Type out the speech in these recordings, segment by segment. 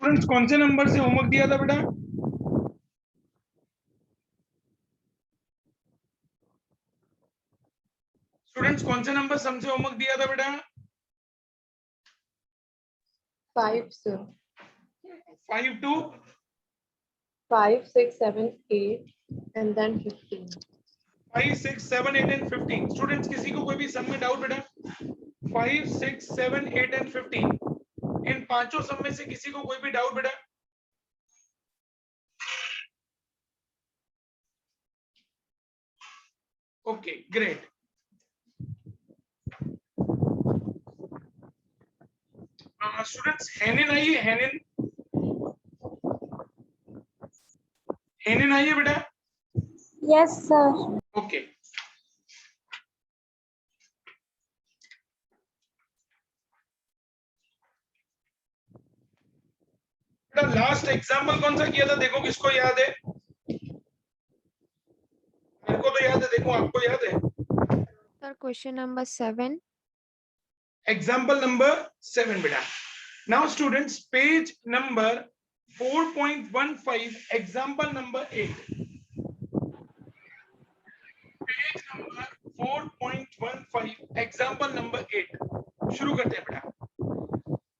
Students कौन से number से होमवर्क दिया था बेटा? स्टूडेंट्स कौन से नंबर सम से होमवर्क दिया था बेटा? 5 sir. 5 to 5 6 7 8 and then 15. 5 6 7 8 and 15. Students किसी को कोई भी सम में डाउट बेटा? 5 6 7 8 and 15 इन पांचों सम में से किसी को कोई भी डाउट बेटा? Okay great. स्टूडेंट्स हेनिन आइए, हेनिन आइए बेटा। Yes, sir. ओके बेटा लास्ट एग्जाम्पल कौन सा किया था? देखो किसको याद है? मेरे को तो याद है, देखो आपको याद है? Sir, question number 7. Example number 7 बेटा। Now students page number 4.15 example number 8। Page number 4.15 example number 8 शुरू करते हैं बेटा।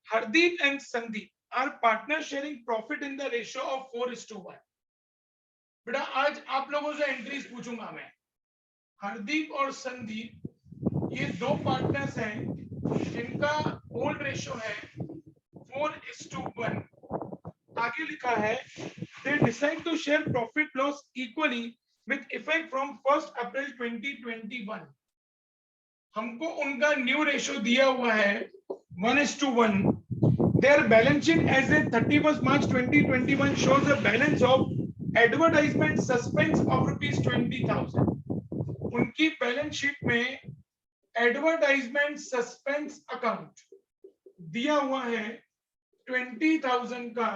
Hardeep and Sandeep are partner sharing profit in the ratio of 4:1। बेटा आज आप लोगों से एंट्रीज पूछूंगा मैं। हरदीप और संदीप ये दो पार्टनर्स हैं जिनका ओल्ड रेशियो है 4:1। आगे लिखा है they decide to share profit loss equally with effect from 1 April 2021। हमको उनका न्यू रेशियो दिया हुआ है 1:1। Their balance sheet as at 31st March 2021 shows a balance of advertisement suspense of ₹20,000। उनकी बैलेंस शीट में एडवर्टाइजमेंट सस्पेंस अकाउंट दिया हुआ है 20,000 का।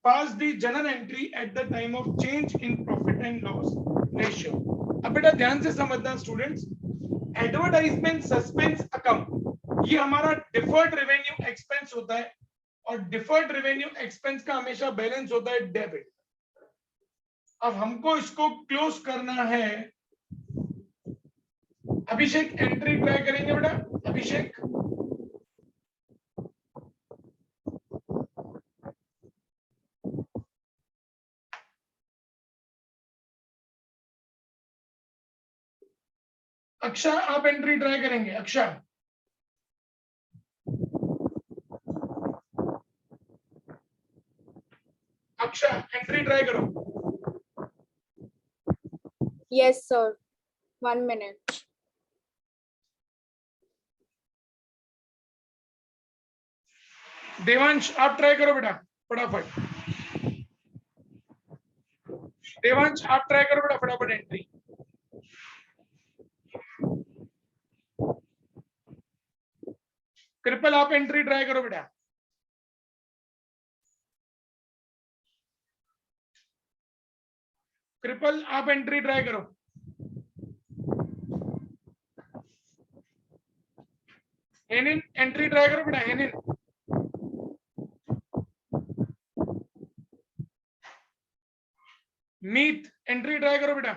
Pass the journal entry at the time of change in profit and loss ratio. अब बेटा ध्यान से समझना स्टूडेंट्स, एडवर्टाइजमेंट सस्पेंस अकाउंट ये हमारा डिफर्ड रेवेन्यू एक्सपेंस होता है और डिफर्ड रेवेन्यू एक्सपेंस का हमेशा बैलेंस होता है डेबिट। अब हमको इसको क्लोज करना है। अभिषेक एंट्री ट्राई करेंगे बेटा। अभिषेक अक्षय आप एंट्री ट्राई करेंगे। अक्षय अक्षय एंट्री ट्राई करो। Yes, sir. 1 minute. देवांश आप ट्राई करो बेटा फटाफट। देवांश आप ट्राई करो बेटा फटाफट एंट्री। कृपल आप एंट्री ट्राई करो बेटा। कृपल आप एंट्री ट्राई करो। हेनिन एंट्री ट्राई करो बेटा। हेनिन मीत एंट्री ट्राई करो बेटा।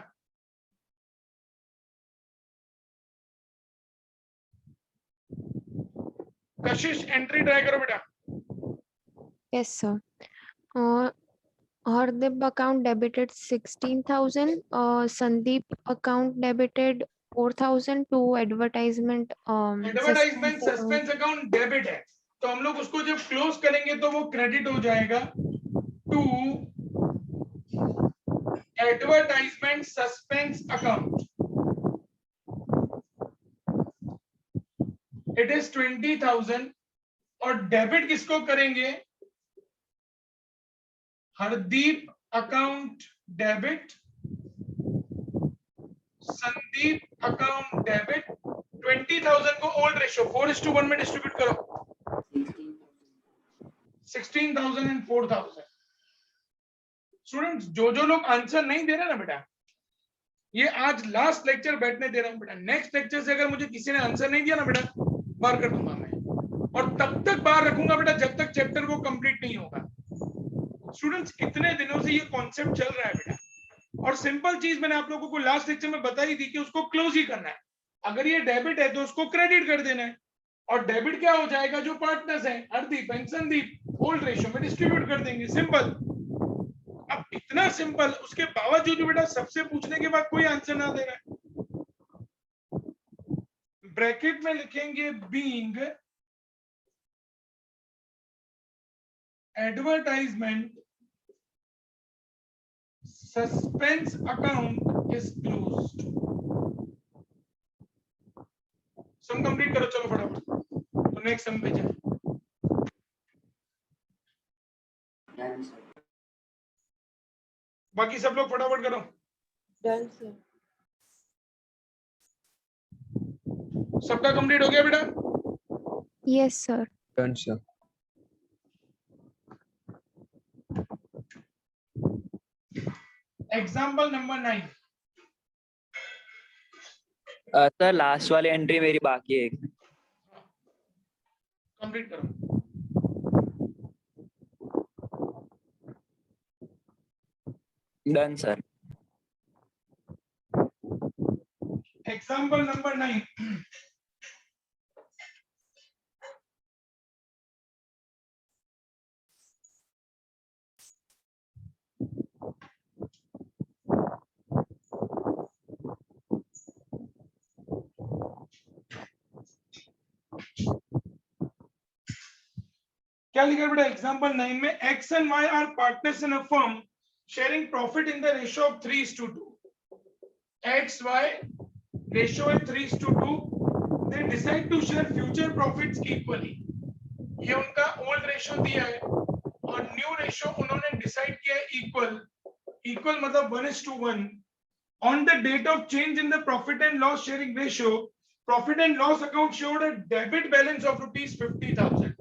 कशिश एंट्री ट्राई करो बेटा। Yes, sir. Hardeep account debited 16,000. Sandeep account debited 4,000 to advertisement. Advertisement suspense account debit है तो हम लोग उसको जब क्लोज करेंगे तो वो क्रेडिट हो जाएगा to advertisement suspense account. It is 20,000 और डेबिट किसको करेंगे? Hardeep account debit, Sandeep account debit. 20,000 को ओल्ड रेशियो 4:1 में डिस्ट्रीब्यूट करो। 16,000 and 4,000। स्टूडेंट्स जो लोग आंसर नहीं दे रहे ना बेटा, ये आज लास्ट लेक्चर बैठने दे रहा हूं बेटा। नेक्स्ट लेक्चर से अगर मुझे किसी ने आंसर नहीं दिया ना बेटा, बाहर कर दूंगा मैं। और तब तक बाहर रखूंगा बेटा जब तक चैप्टर को कंप्लीट नहीं होगा। स्टूडेंट्स इतने दिनों से ये कॉन्सेप्ट चल रहा है बेटा, और सिंपल चीज मैंने आप लोगों को लास्ट लेक्चर में बताई थी कि उसको क्लोज ही करना है। अगर ये डेबिट है तो उसको क्रेडिट कर देना है, और डेबिट क्या हो जाएगा, जो पार्टनर्स हैं Hardeep and Sandeep old ratio में डिस्ट्रीब्यूट कर देंगे, सिंपल। अब इतना सिंपल, उसके बावजूद भी बेटा सबसे पूछने के बाद कोई आंसर ना दे रहा है। ब्रैकेट में लिखेंगे being advertisement suspense account is closed. Sum complete करो, चलो फटाफट, तो नेक्स्ट सम पे जाए। बाकी सब लोग फटाफट करो। Done, sir. सबका कंप्लीट हो गया बेटा? Yes, sir. Done, sir. Example number 9। Sir last वाली एंट्री मेरी बाकी है। कंप्लीट करो। Done sir. Example number 9। क्या लिखा है बेटा एग्जाम्पल 9 में? X and Y are partners in a firm sharing profit in the ratio of 3:2। X Y ratio है 3:2। They decide to share future profits equally. ये उनका ओल्ड रेशियो दिया है, और न्यू रेशियो उन्होंने डिसाइड किया है इक्वल। इक्वल मतलब 1:1। On the date of change in the profit and loss sharing ratio, profit and loss account showed a debit balance of rupees 50,000.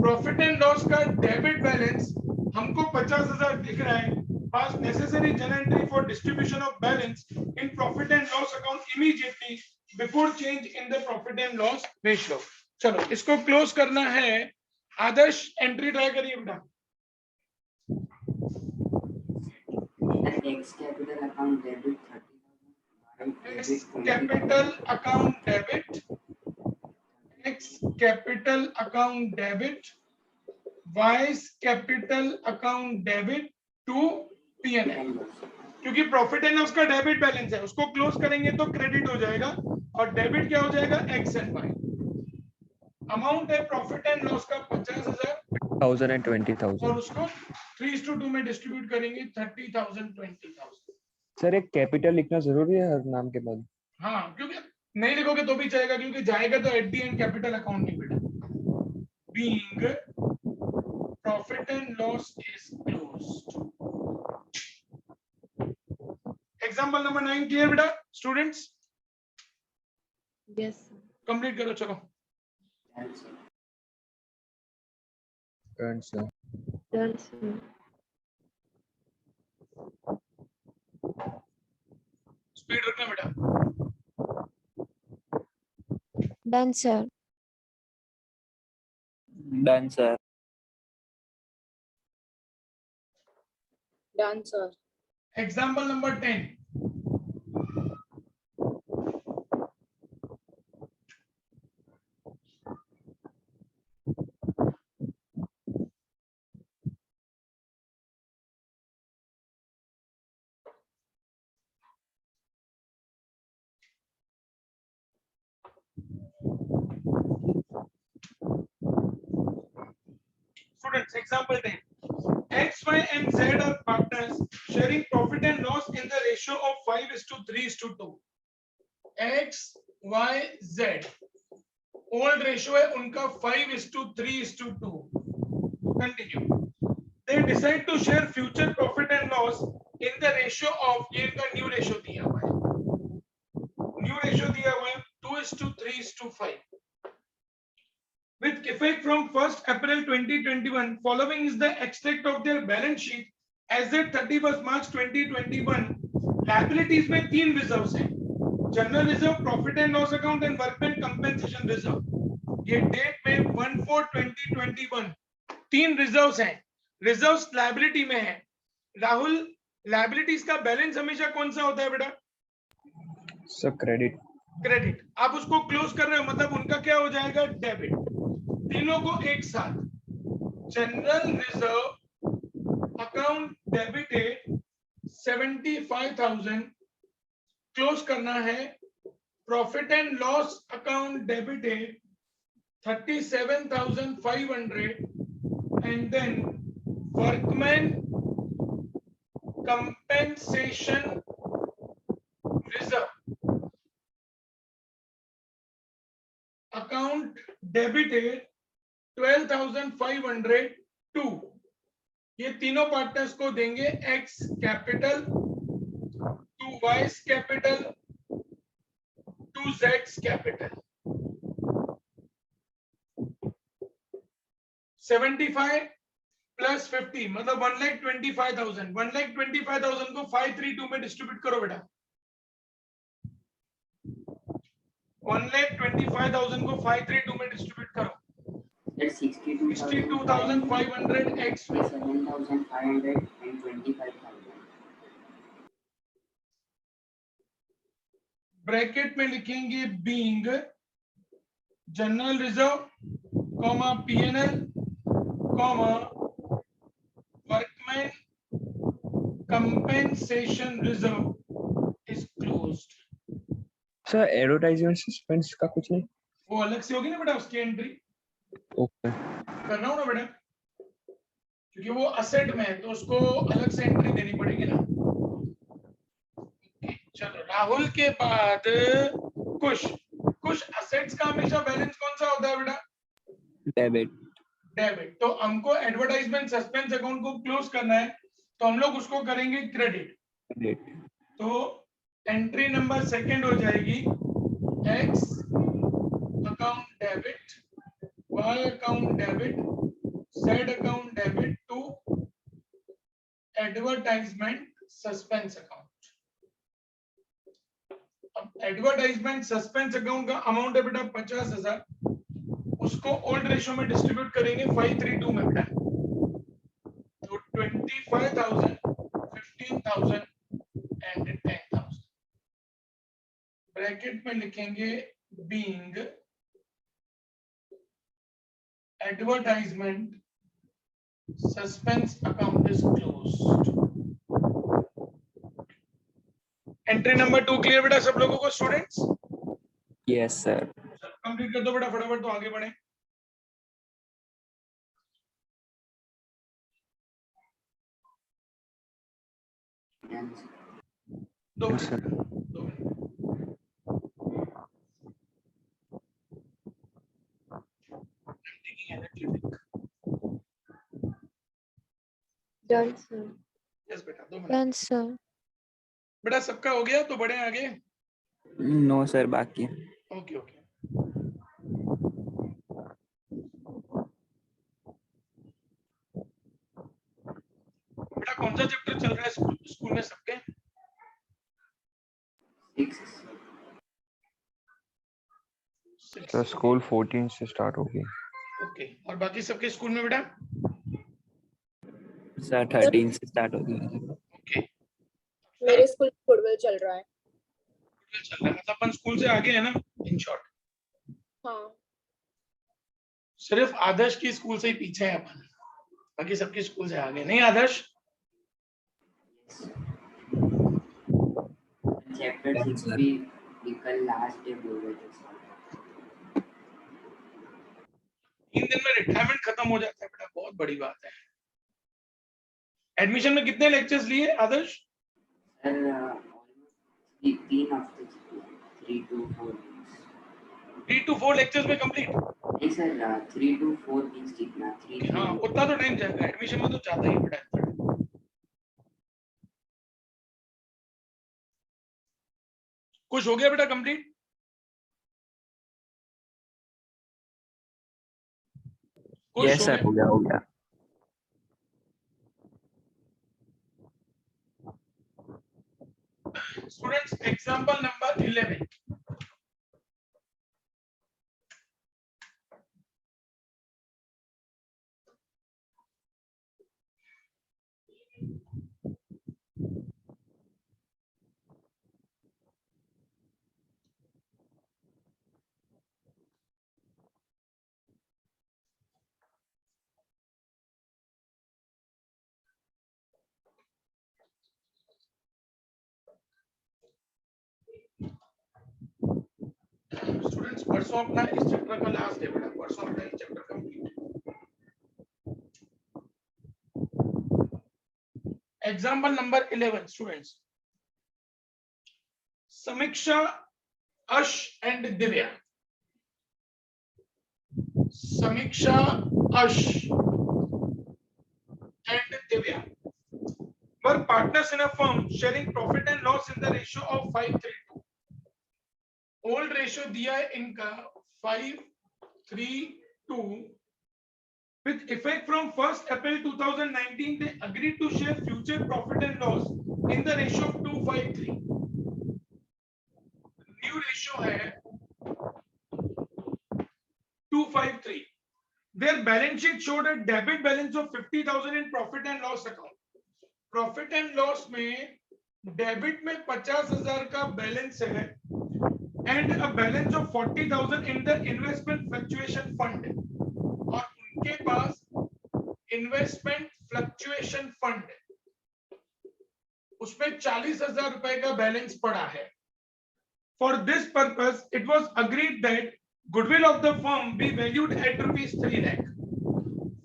Profit and loss का debit balance हमको 50,000 दिख रहा है। Pass necessary journal entry for distribution of balance in profit and loss account immediately before change in the profit and loss ratio. चलो इसको close करना है। आदर्श entry try करिए बेटा। X capital account debit 30,000. X capital account debit, X capital account debit, Y's capital account debit to P&L। क्योंकि profit and loss का debit balance है, उसको क्लोज करेंगे तो क्रेडिट हो जाएगा, और डेबिट क्या हो जाएगा, X एंड Y। अमाउंट है प्रॉफिट एंड लॉस का 50,000, 1,000 and 20,000. और उसको 3:2 में डिस्ट्रीब्यूट करेंगे 30,000 20,000। सर एक कैपिटल लिखना जरूरी है हर नाम के बाद? हाँ, क्योंकि नहीं लिखोगे तो भी जाएगा, क्योंकि जाएगा तो at the end capital account नहीं बेटा। Being profit and loss is closed. Example number 9 clear बेटा स्टूडेंट्स? Yes, sir. कंप्लीट करो, चलो। Done, sir. Done, sir. Speed रखना बेटा। Done, sir. Done sir. Done, sir. Example number 10। Students, example 10. X, Y, and Z are partners sharing profit and loss in the ratio of 5:3:2. X, Y, Z. Old ratio है उनका 5:3:2. Continue. They decide to share future profit and loss in the ratio of, ये इनका new ratio दिया हुआ है। New ratio दिया हुआ है 2:3:5. With effect from 1st April 2021, following is the extract of their balance sheet as at 31st March 2021. Liabilities में 3 reserves हैं, general reserve, profit and loss account and workman compensation reserve. ये date में 1/4/2021 3 reserves हैं। Reserves liability में है। Rahul, liabilities का balance हमेशा कौन सा होता है बेटा? Sir credit. क्रेडिट। आप उसको क्लोज कर रहे हो मतलब उनका क्या हो जाएगा? डेबिट। तीनों को एक साथ, general reserve account debited 75,000 close करना है। Profit and loss account debited 37,500 and then workman compensation reserve account debited 12,502। ये तीनों पार्टनर्स को देंगे X capital to Y's capital to जेड्स कैपिटल। 75 प्लस 50 मतलब 1,25,000। 1,25,000 को 532 में डिस्ट्रीब्यूट करो बेटा। 1,25,000 को 532 में डिस्ट्रीब्यूट करो। That's 62,500 x में 7,500 and 25,000. ब्रैकेट में लिखेंगे being general reserve comma PNL comma workman compensation reserve is closed. Sir advertisement suspense का कुछ नहीं? वो अलग से होगी ना बेटा, उसकी एंट्री ओके करना हो ना बेटा, क्योंकि वो असेट में है तो उसको अलग से एंट्री देनी पड़ेगी ना। चलो राहुल के बाद कुश। कुश, असेट्स का हमेशा बैलेंस कौन सा होता है बेटा? डेबिट। डेबिट। तो हमको एडवर्टाइजमेंट सस्पेंस अकाउंट को क्लोज करना है तो हम लोग उसको करेंगे क्रेडिट। क्रेडिट। तो एंट्री नंबर सेकंड हो जाएगी X account debit, Y account debit, Z account debit to advertisement suspense account. अब एडवर्टाइजमेंट सस्पेंस अकाउंट का अमाउंट है बेटा 50,000, उसको ओल्ड रेशियो में डिस्ट्रीब्यूट करेंगे 532 में बेटा। तो 25,000, 15,000 एंड 10,000। ब्रैकेट में लिखेंगे being advertisement suspense account is closed. Entry number 2 clear बेटा सब लोगों को स्टूडेंट्स? Yes sir. कंप्लीट कर दो बेटा फटाफट तो आगे बढ़े। Yes. 2 Yes, sir. Minute 2 minute. I'm taking energy drink. Done, sir. Yes बेटा 2 मिनट। Done, sir. बेटा सबका हो गया तो बढ़े आगे। नो सर बाकी। Okay okay. बेटा कौन सा चैप्टर चल रहा है स्कूल में सबके? 6. सर स्कूल 14 से स्टार्ट होगी। ओके, और बाकी सबके स्कूल में बेटा? सर 13 से स्टार्ट होगी। ओके, मेरे स्कूल फुटबॉल चल रहा है। चल रहा है मतलब अपन स्कूल से आगे है ना इन शॉर्ट। हाँ सिर्फ आदर्श की स्कूल से ही पीछे है अपन, बाकी सबके स्कूल से आगे नहीं। आदर्श Chapter 6 भी कल लास्ट डे बोल रहे थे सर। 3 दिन में रिटायरमेंट खत्म हो जाता है बेटा, बहुत बड़ी बात है। एडमिशन में कितने लेक्चर्स लिए आदर्श? सर 3 हफ्ते 3 to 4 weeks. 3 to 4 लेक्चर्स में कंप्लीट? नहीं सर 3 to 4 weeks कितना 3 हाँ उतना तो टाइम जाएगा, एडमिशन में तो ज्यादा ही बेटा। कुछ हो गया बेटा कंप्लीट? यस सर हो गया हो गया। Students example number 11। स्टूडेंट्स परसों अपना इस चैप्टर का लास्ट है बेटा, परसों अपना ये chapter complete. Example number 11 students, समीक्षा, अश एंड दिव्या। समीक्षा, अश and Divya were partners in a firm sharing profit and loss in the ratio of 5:3:2. Old ratio दिया है इनका 5:3:2. With effect from 1st April 2019, they agreed to share future profit and loss in the ratio of 2:5:3. New ratio है 2:5:3. Their balance sheet showed a debit balance of 50,000 in profit and loss account. Profit and loss में debit में 50,000 का balance है and a balance of 40,000 in the investment fluctuation fund. और उनके पास investment fluctuation fund उसमें 40,000 रुपए का बैलेंस पड़ा है. For this purpose, it was agreed that goodwill of the firm be valued at ₹3 lakh.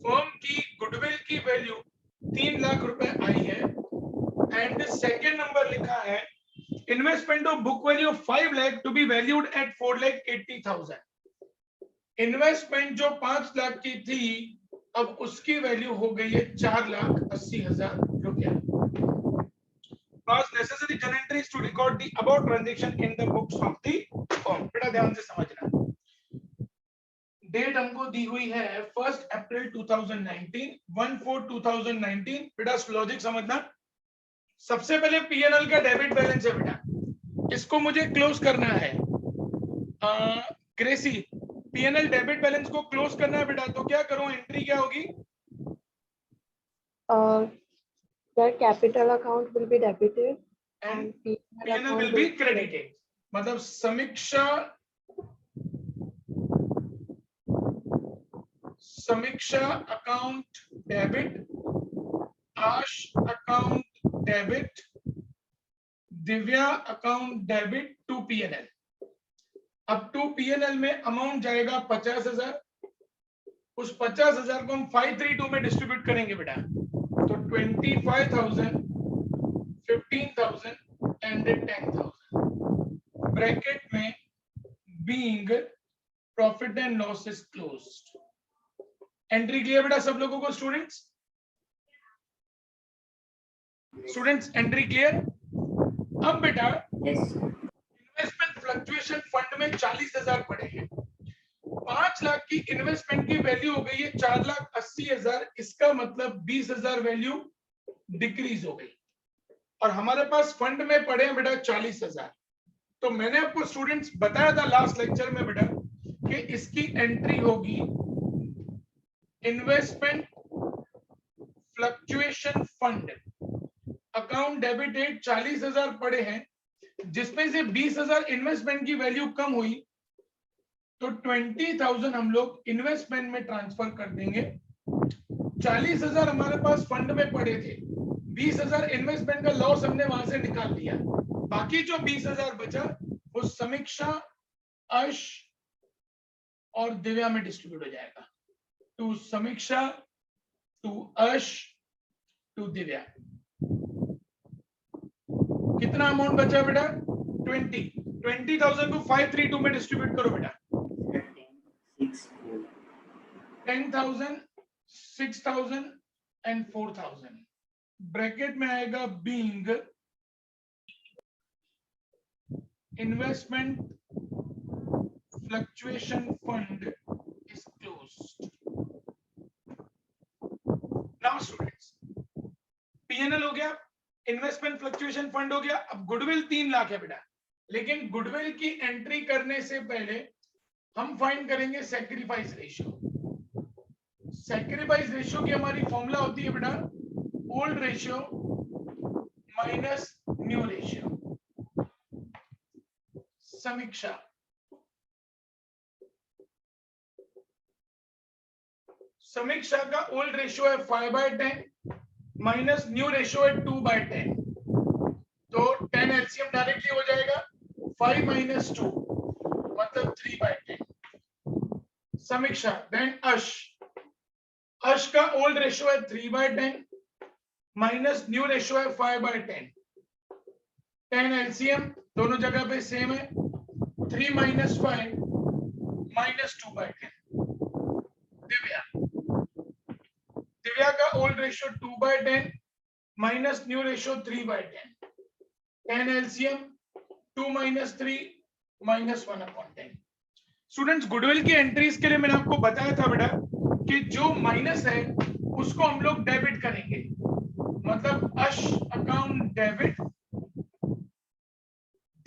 Firm की गुडविल की वैल्यू 3 लाख रुपए आई है एंड सेकंड नंबर लिखा है investment of book value of 5 lakh to be valued at 4,80,000. Investment जो 5 लाख की थी अब उसकी वैल्यू हो गई है 4,80,000 रुपया. Pass necessary journal entries to record the above transaction in the books of the firm. बेटा ध्यान से समझना. डेट हमको दी हुई है 1 अप्रैल 2019, 1/4/2019. बेटा लॉजिक समझना. सबसे पहले पीएनएल का डेबिट बैलेंस है बेटा, इसको मुझे क्लोज करना है. ग्रेसी, पीएनएल डेबिट बैलेंस को क्लोज करना है बेटा, तो क्या करूं? एंट्री क्या होगी? Their capital account will be debited And and PNL will be credited. मतलब Samiksha account debit, Aash account debit, Divya account debit to PNL. अब टू पीएनएल में अमाउंट जाएगा 50,000. उस 50,000 को हम 532 में डिस्ट्रीब्यूट करेंगे बेटा, तो 25,000, 15,000 एंड 10,000. ब्रैकेट में being profit and loss is closed. Entry clear बेटा सब लोगों को? Students entry clear? अब बेटा इन्वेस्टमेंट फ्लक्चुएशन फंड में 40,000 पड़े हैं. 5 लाख की इन्वेस्टमेंट की वैल्यू हो गई है 4,80,000. इसका मतलब 20,000 वैल्यू डिक्रीज हो गई और हमारे पास फंड में पड़े हैं बेटा 40,000. तो मैंने आपको स्टूडेंट्स बताया था लास्ट लेक्चर में बेटा कि इसकी एंट्री होगी investment fluctuation fund account debited 40,000 पड़े हैं, जिसमें से 20,000 इन्वेस्टमेंट की वैल्यू कम हुई तो 20,000 हम लोग इन्वेस्टमेंट में ट्रांसफर कर देंगे. 40,000 हमारे पास फंड में पड़े थे, 20,000 इन्वेस्टमेंट का लॉस हमने वहां से निकाल दिया. बाकी जो 20,000 बचा वो समीक्षा, अश और दिव्या में डिस्ट्रीब्यूट हो जाएगा. टू समीक्षा, टू अश, टू दिव्या. कितना अमाउंट बचा बेटा? 20,000 को 532 में डिस्ट्रीब्यूट करो बेटा. 10,000, 6,000 एंड 4,000. ब्रैकेट में आएगा being investment fluctuation fund is closed. Now students PNL हो गया, इन्वेस्टमेंट फ्लक्चुएशन फंड हो गया. अब गुडविल 3 लाख है बेटा, लेकिन गुडविल की एंट्री करने से पहले हम फाइंड करेंगे सैक्रिफाइस रेशियो. सैक्रिफाइस रेशियो की हमारी फॉर्मूला होती है बेटा old ratio minus new ratio. समीक्षा का ओल्ड रेशियो है 5/10 माइनस न्यू रेशियो है 2/10. तो 10 एलसीएम डायरेक्टली हो जाएगा 5 - 2 मतलब समीक्षा, देन अश का ओल्ड रेशियो है 3/10 माइनस न्यू रेशियो है 5/10, 10 एलसीएम दोनों जगह पे सेम है, 3 - 5 -2/10। दिव्या का old ratio 2/10 minus new ratio 3/10, 10 LCM 2 - 3 -1/10। Students, goodwill की एंट्रीज के लिए मैंने आपको बताया था बेटा कि जो माइनस है उसको हम लोग डेबिट करेंगे, मतलब Ash account debit,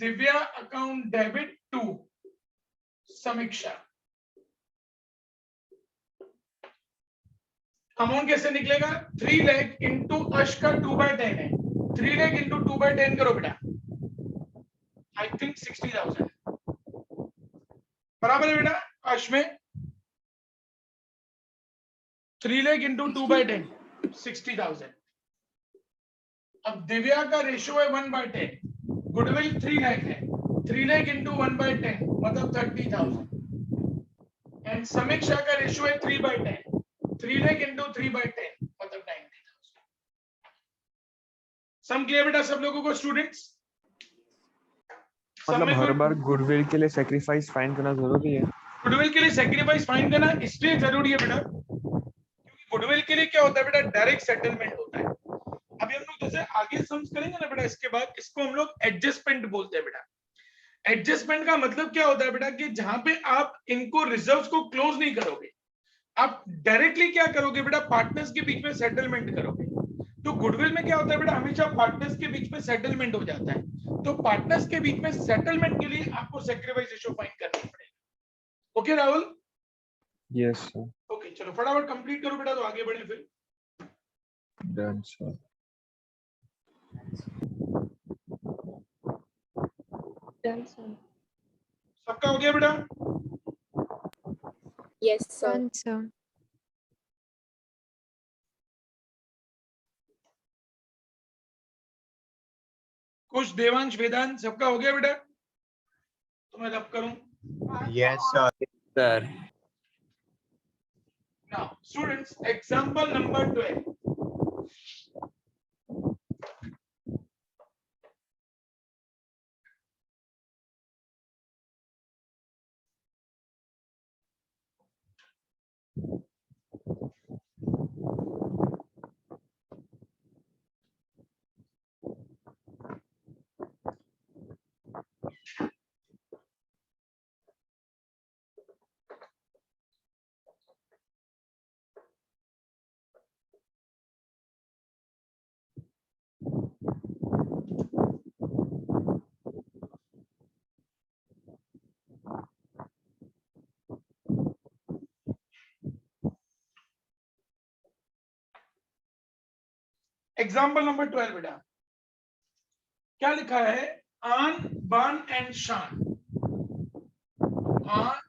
Divya account debit to Samiksha. Amount कैसे निकलेगा? 3 लाख इंटू अश का 2/10 है, 3 लाख इंटू 2/10 करो बेटा, आई थिंक 60,000 बराबर है बेटा। अश में 3 लाख इंटू 2/10 60,000। अब दिव्या का रेशियो है 1/10, गुडविल 3 लाख है, 3 लाख इंटू 1/10 मतलब 30,000, एंड समीक्षा का रेशियो है 3/10, 3 लाख इंटू 3/10 मतलब 90,000। सम क्लियर बेटा सब लोगों को स्टूडेंट्स? मतलब हर बार गुडविल के लिए सेक्रीफाइस फाइंड करना जरूरी है? गुडविल के लिए सेक्रीफाइस फाइंड करना इसलिए जरूरी है बेटा क्योंकि गुडविल के लिए क्या होता है बेटा, डायरेक्ट सेटलमेंट होता है। अभी हम लोग जैसे आगे सम्स करेंगे ना बेटा, इसके बाद इसको हम लोग एडजस्टमेंट बोलते हैं बेटा। एडजस्टमेंट का मतलब क्या होता है बेटा कि जहां पे आप इनको रिजर्व्स को क्लोज नहीं करोगे, आप डायरेक्टली क्या करोगे बेटा, पार्टनर्स के बीच में सेटलमेंट करोगे। तो गुडविल में क्या होता है बेटा, हमेशा पार्टनर्स के बीच में सेटलमेंट हो जाता है। तो पार्टनर्स के बीच में सेटलमेंट के लिए आपको सैक्रिफाइस रेशियो फाइंड करना पड़ेगा। Okay Rahul? Yes sir. Okay चलो फटाफट कंप्लीट करो बेटा तो आगे बढ़े फिर। Done sir. Done, sir. सबका हो गया बेटा? Yes, sir. Done, sir. कुछ देवांश वेदांत सबका हो गया बेटा? तो मैं तब करूं। Yes, sir. Sir Now, students, example number 12. Example number 12 बेटा क्या लिखा है? आन बान एंड शान, आन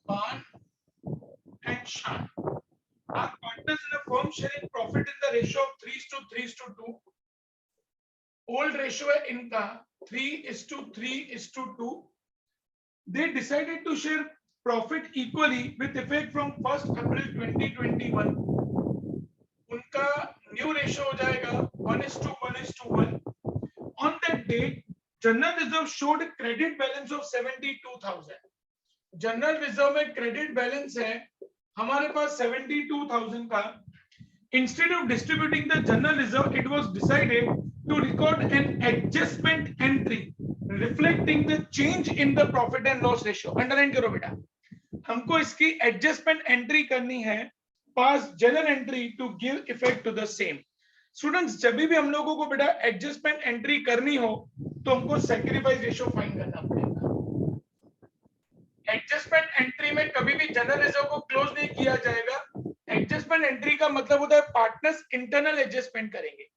बान एंड शान are partners in a firm sharing profit in the ratio of 3:3:2. Old ratio है इनका 3:3:2. They decided to share profit equally with effect from 1st April 2021. उनका न्यू रेशियो हो जाएगा 1:1:1. On that date, general reserve showed a credit balance of 72,000. General reserve में credit balance है हमारे पास 72,000 का. Instead of distributing the general reserve, it was decided to record an adjustment entry reflecting the change in the profit and loss ratio. Underline करो बेटा, हमको इसकी adjustment entry करनी है pass journal entry to give effect to the same. Students, जब भी हम लोगों को बेटा एडजस्टमेंट एंट्री करनी हो तो हमको सैक्रिफाइस रेशियो फाइंड करना पड़ेगा. एडजस्टमेंट एंट्री में कभी भी जनरल रिजर्व को क्लोज नहीं किया जाएगा. एडजस्टमेंट एंट्री का मतलब होता है पार्टनर्स इंटरनल एडजस्टमेंट करेंगे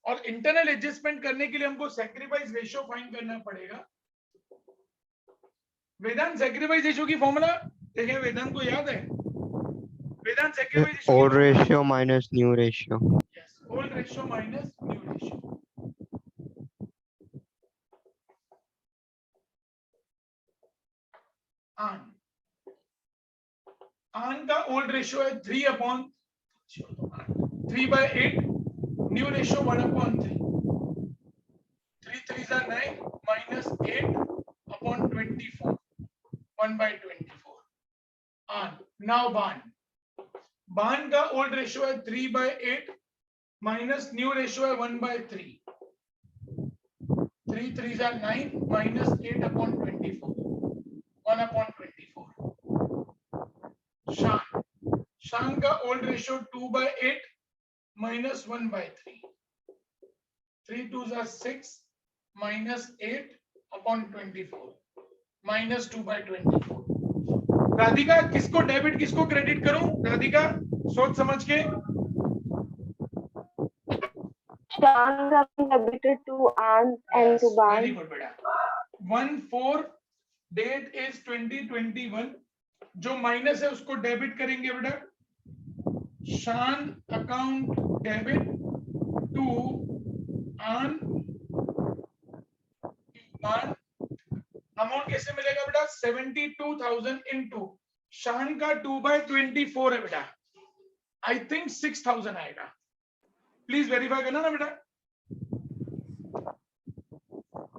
और इंटरनल एडजस्टमेंट करने के लिए हमको सैक्रिफाइस रेशियो फाइंड करना पड़ेगा. वेदांत सैक्रिफाइस रेशियो की फॉर्मूला देखें, वेदांत को याद है? Vedant sacrifice ratio old ratio minus new ratio. Yes, old ratio minus new ratio. आन आन का ओल्ड रेशियो है 3/8, new ratio 1/3. 3 3s are 9 minus 8/24, 1/24. आन. Now बान का ओल्ड रेशियो है 3/8 माइनस न्यू रेशियो है 1/3. 3 3s are 9 minus 8/24, 1/24. शान का old ratio 2/8 minus 1/3. 3 2s are 6 minus 8/24 minus 2/24. Radhika, किसको डेबिट किसको क्रेडिट करूं? राधिका, सोच समझ के. Shans have been debited to Ann and to Very Ban. good बेटा. 1/4 डेट इज 2021. जो माइनस है उसको डेबिट करेंगे बेटा. शान अकाउंट डेबिट टू आन. अमाउंट कैसे मिलेगा बेटा? 72,000 इनटू शान का 2/24 है बेटा. आई थिंक 6,000 आएगा. प्लीज वेरीफाई करना ना बेटा.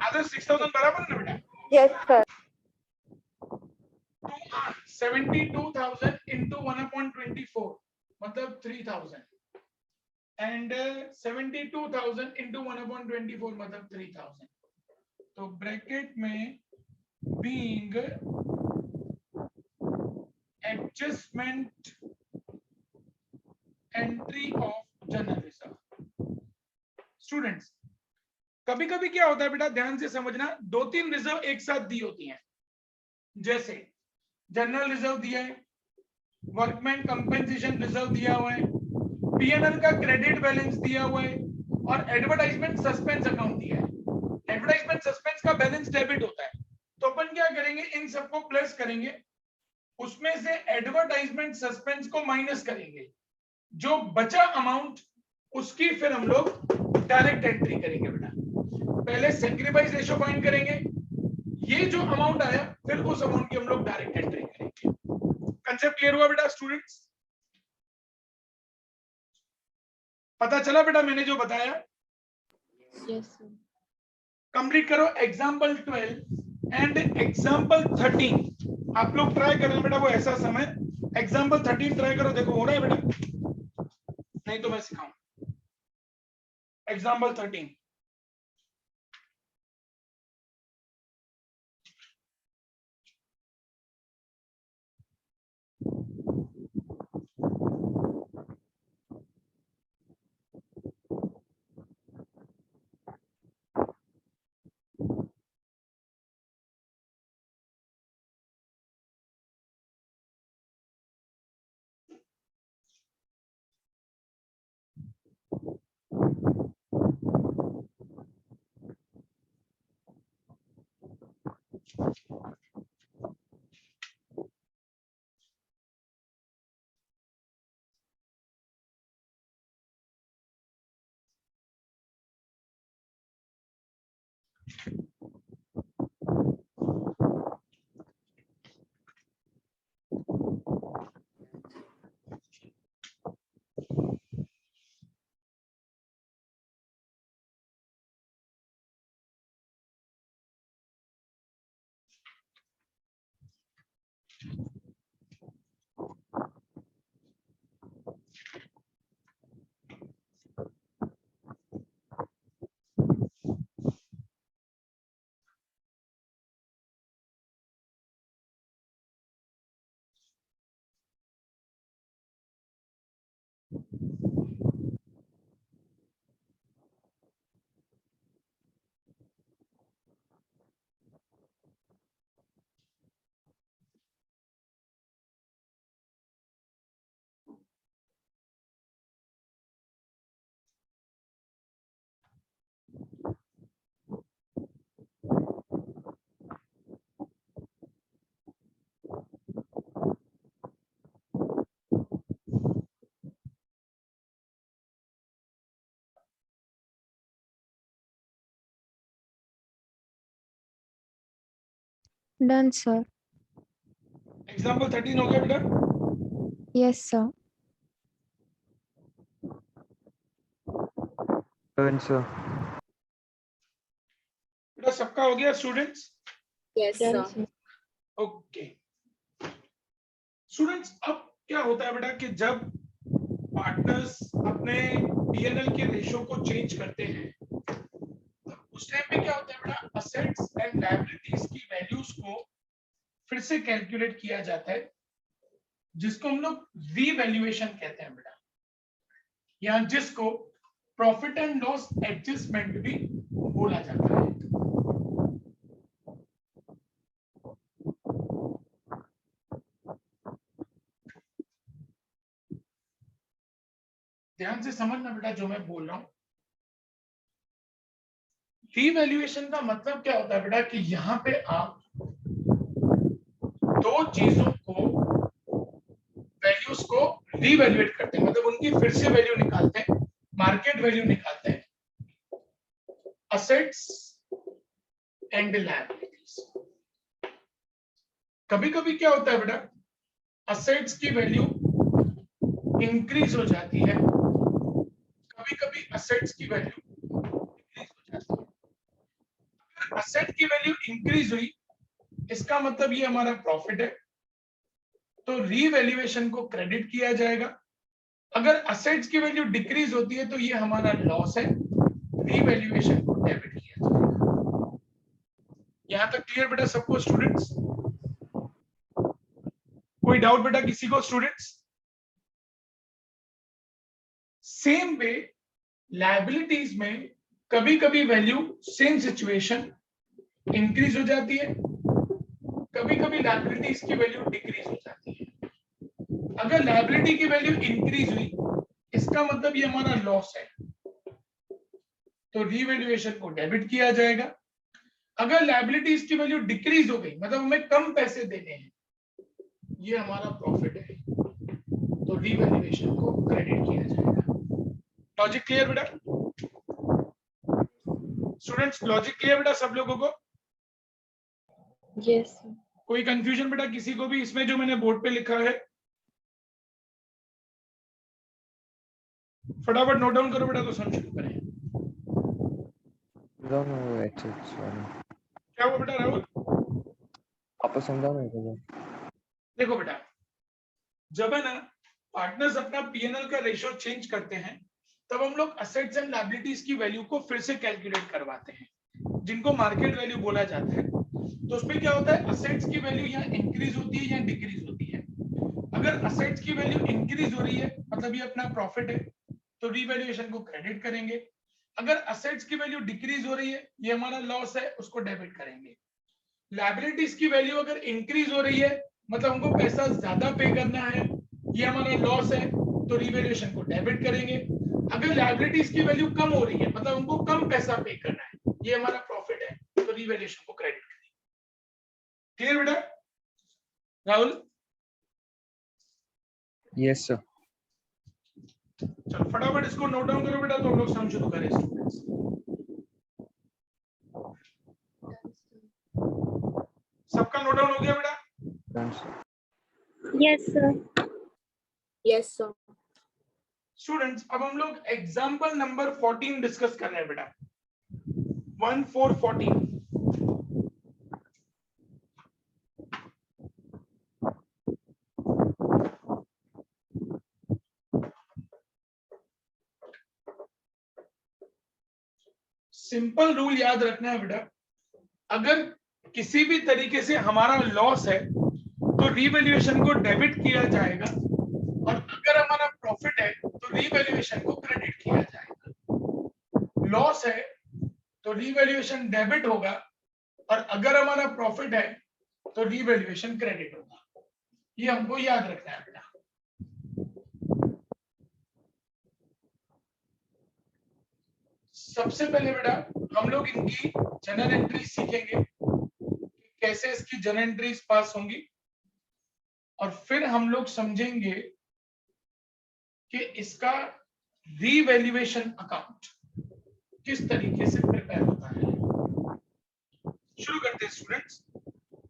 अदर 6,000 बराबर है ना बेटा? Yes, sir. 72,000 into 1/24 मतलब 3,000 and 72,000 into 1/24 मतलब 3,000. तो ब्रैकेट में being adjustment entry of general reserve. Students, कभी कभी क्या होता है बेटा, ध्यान से समझना, 2-3 रिजर्व एक साथ दी होती हैं. जैसे जनरल रिजर्व दिया है, वर्कमैन कंपेंसेशन रिजर्व दिया हुआ है, पीएनएल का क्रेडिट बैलेंस दिया हुआ है और एडवर्टाइजमेंट सस्पेंस अकाउंट दिया है. एडवर्टाइजमेंट सस्पेंस का बैलेंस डेबिट होता है. तो अपन क्या करेंगे, इन सबको प्लस करेंगे, उसमें से एडवर्टाइजमेंट सस्पेंस को माइनस करेंगे, जो बचा अमाउंट उसकी फिर हम लोग डायरेक्ट एंट्री करेंगे बेटा. पहले सैक्रिफाइस रेशियो फाइंड करेंगे, ये जो अमाउंट आया फिर उस अमाउंट की हम लोग डायरेक्ट एंट्री करेंगे. कंसेप्ट क्लियर हुआ बेटा स्टूडेंट्स? पता चला बेटा मैंने जो बताया? Yes, sir. कंप्लीट करो एग्जांपल 12 एंड एग्जांपल 13. आप लोग ट्राई करें बेटा, वो ऐसा समय. एग्जांपल 13 ट्राई करो, देखो हो रहा है बेटा? नहीं तो मैं सिखाऊं. एग्जांपल 13. Done, sir. एग्जांपल 13 हो गया बेटा? Yes, sir. Done, sir. बेटा सबका हो गया students? Yes, Done, sir. sir. Okay students, अब क्या होता है बेटा कि जब पार्टनर्स अपने पीएनएल के रेशो को चेंज करते हैं, उस टाइम पे क्या होता है बेटा, असेट्स एंड लायबिलिटीज की वैल्यूज को फिर से कैलकुलेट किया जाता है, जिसको हम लोग रीवैल्यूएशन कहते हैं बेटा, या जिसको प्रॉफिट एंड लॉस एडजस्टमेंट भी बोला जाता है। ध्यान से समझना बेटा जो मैं बोल रहा हूं। रीवैल्यूएशन का मतलब क्या होता है बेटा कि यहां पे आप दो चीजों को, वैल्यूज को रीवैल्यूएट करते हैं, मतलब उनकी फिर से वैल्यू निकालते हैं, मार्केट वैल्यू निकालते हैं, असेट्स एंड लायबिलिटीज। कभी कभी क्या होता है बेटा, असेट्स की वैल्यू इंक्रीज हो जाती है, कभी कभी असेट्स की वैल्यू डिक्रीज हो जाती है। अगर असेट की वैल्यू इंक्रीज हुई, इसका मतलब ये हमारा प्रॉफिट है, तो रीवैल्यूएशन को क्रेडिट किया जाएगा। अगर असेट्स की वैल्यू डिक्रीज होती है तो ये हमारा लॉस है, रीवैल्यूएशन को डेबिट किया जाएगा। यहां तक क्लियर बेटा सबको स्टूडेंट्स? कोई डाउट बेटा किसी को स्टूडेंट्स? सेम वे लायबिलिटीज में कभी कभी वैल्यू, सेम सिचुएशन, इंक्रीज हो जाती है, कभी कभी लायबिलिटीज की वैल्यू डिक्रीज हो जाती है। अगर लायबिलिटी की वैल्यू इंक्रीज हुई, इसका मतलब ये हमारा लॉस है, तो रीवैल्यूएशन को डेबिट किया जाएगा। अगर लायबिलिटीज की वैल्यू डिक्रीज हो गई, मतलब हमें कम पैसे देने हैं, ये हमारा प्रॉफिट है, तो रीवैल्यूएशन को क्रेडिट किया जाएगा। लॉजिक क्लियर बेटा स्टूडेंट्स? लॉजिक क्लियर बेटा सब लोगों को? Yes, sir. कोई कंफ्यूजन बेटा किसी को भी इसमें जो मैंने बोर्ड पे लिखा है? फटाफट नोट डाउन करो बेटा, तो हम शुरू करें। समझाओ ना वो एचएच वाला। क्या हुआ बेटा राहुल? आपको समझाओ ना वो। देखो बेटा, जब है ना पार्टनर्स अपना पीएनएल का रेशियो चेंज करते हैं, तब हम लोग असेट्स एंड लायबिलिटीज की वैल्यू को फिर से कैलकुलेट करवाते हैं, जिनको मार्केट वैल्यू बोला जाता है। तो उसमें क्या होता है, असेट्स की वैल्यू यहाँ इंक्रीज होती है या डिक्रीज होती है। अगर असेट्स की वैल्यू इंक्रीज हो रही है, मतलब ये अपना प्रॉफिट है, तो रीवैल्यूएशन को क्रेडिट करेंगे। अगर असेट्स की वैल्यू डिक्रीज हो रही है, ये हमारा लॉस है, उसको डेबिट करेंगे। लायबिलिटीज की वैल्यू अगर इंक्रीज हो रही है, मतलब हमको पैसा ज्यादा पे करना है, ये हमारा लॉस है, तो रीवैल्यूएशन को डेबिट करेंगे। अगर लायबिलिटीज की वैल्यू कम हो रही है, मतलब हमको कम पैसा पे करना है, ये हमारा प्रॉफिट है, तो रीवैल्यूएशन को क्रेडिट करेंगे। क्लियर बेटा राहुल? Yes sir. चलो फटाफट इसको नोट डाउन करो बेटा, तो हम लोग सम शुरू करें स्टूडेंट्स। सबका नोट डाउन हो गया बेटा? Done sir. Yes, sir. Yes, sir. Students, अब हम लोग एग्जांपल नंबर 14 डिस्कस कर रहे हैं बेटा। 1414। सिंपल रूल याद रखना है बेटा, अगर किसी भी तरीके से हमारा लॉस है तो रीवैल्यूएशन को डेबिट किया जाएगा, और अगर हमारा प्रॉफिट है तो रीवैल्यूएशन को क्रेडिट किया जाएगा। लॉस है तो रीवैल्यूएशन डेबिट होगा, और अगर हमारा प्रॉफिट है तो रीवैल्यूएशन क्रेडिट होगा। ये हमको याद रखना है बेटा। सबसे पहले बेटा हम लोग इनकी जनरल एंट्री सीखेंगे, कैसे इसकी जनरल एंट्रीज पास होंगी, और फिर हम लोग समझेंगे कि इसका रीवैल्यूएशन अकाउंट किस तरीके से प्रिपेयर होता है। शुरू करते हैं स्टूडेंट्स।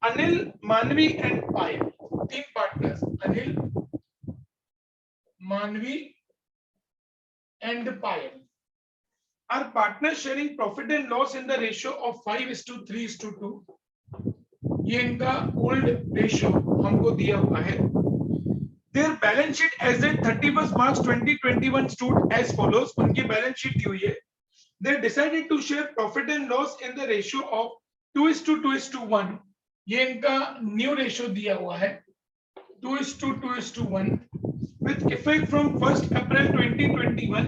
अनिल, मानवी एंड पायल, तीन partners, Anil, Manvi and Payal are partners sharing profit and loss in the ratio of 5:3:2. ये इनका ओल्ड रेशियो हमको दिया हुआ है. Their balance sheet as at 31st March 2021 stood as follows. उनकी बैलेंस शीट दी हुई है. They decided to share profit and loss in the ratio of 2:2:1. ये इनका न्यू रेशियो दिया हुआ है 2:2:1 with effect from 1st April 2021.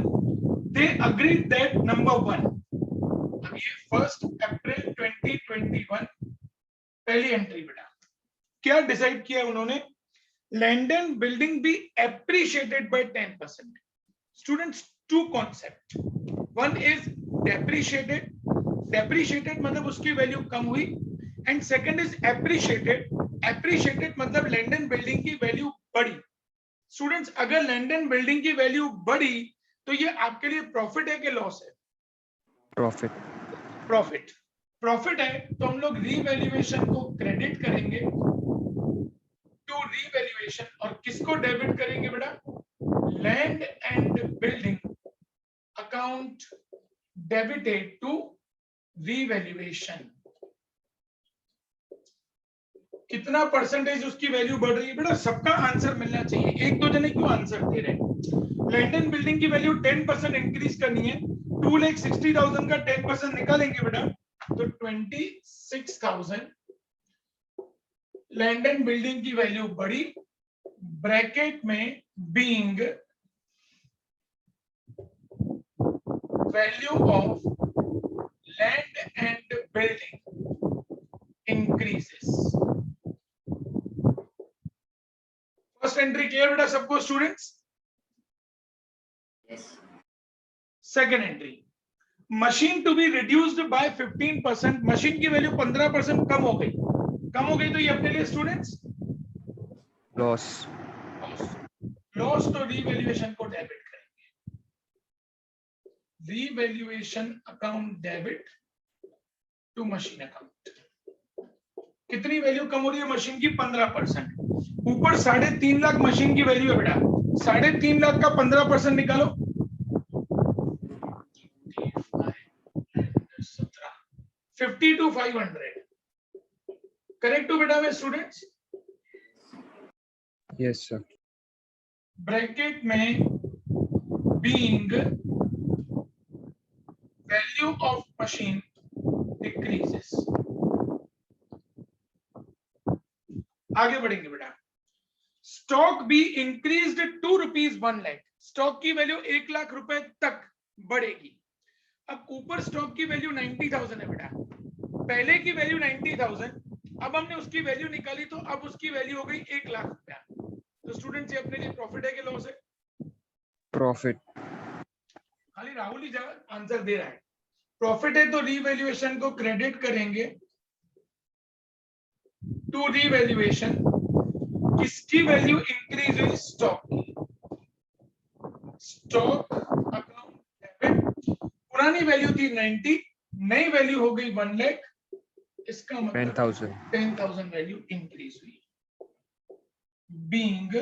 They agreed that number 1. अब ये 1st April 2021 पहली एंट्री बेटा. क्या डिसाइड किया उन्होंने? Land and building be appreciated by 10%. Students, two concept. One is depreciated. Depreciated मतलब उसकी वैल्यू कम हुई. And second is appreciated. Appreciated मतलब land and building की वैल्यू बढ़ी. Students, अगर land and building की वैल्यू बढ़ी तो ये आपके लिए प्रॉफिट है कि लॉस है? Profit. प्रॉफिट. प्रॉफिट है तो हम लोग रीवैल्यूएशन को क्रेडिट करेंगे टू रीवैल्यूएशन और किसको डेबिट करेंगे बेटा? Land and building account debited to revaluation. कितना परसेंटेज उसकी वैल्यू बढ़ रही है बेटा? सबका आंसर मिलना चाहिए. एक दो जने क्यों आंसर दे रहे हैं? लैंड एंड बिल्डिंग की वैल्यू 10% इंक्रीज करनी है. 2,60,000 का 10% निकालेंगे बेटा तो 26,000. लैंड एंड बिल्डिंग की वैल्यू बढ़ी. ब्रैकेट में being value of land and building increases. First entry clear बेटा सबको students? Yes. Second entry machine to be reduced by 15%. Machine की वैल्यू 15% कम हो गई. कम हो गई तो ये अपने लिए स्टूडेंट्स Loss. लॉस. तो रीवैल्यूएशन को डेबिट करेंगे. Revaluation account debit to machine account. कितनी वैल्यू कम हो रही है मशीन की? 15%. ऊपर 3.5 लाख मशीन की वैल्यू है बेटा. 3.5 लाख का 15% निकालो. 52,500. करेक्ट हो बेटा में स्टूडेंट्स? Yes, sir. ब्रैकेट में being value of machine decreases. आगे बढ़ेंगे बेटा. Stock be increased to ₹1 lakh. Stock की वैल्यू 1 लाख रुपए तक बढ़ेगी. अब ऊपर स्टॉक की वैल्यू 90,000 है बेटा. पहले की वैल्यू 90,000. अब हमने उसकी वैल्यू निकाली तो अब उसकी वैल्यू हो गई 1 लाख रुपया. तो स्टूडेंट्स ये अपने लिए प्रॉफिट है कि लॉस है? Profit. खाली राहुल ही आंसर दे रहा है. प्रॉफिट है तो रीवैल्यूएशन को क्रेडिट करेंगे टू रीवैल्यूएशन. किसकी वैल्यू इंक्रीज हुई? स्टॉक की. Stock account debit. पुरानी वैल्यू थी 90, नई वैल्यू हो गई 1 लाख. इसका मतलब 10,000. 10,000 वैल्यू इंक्रीज हुई. Being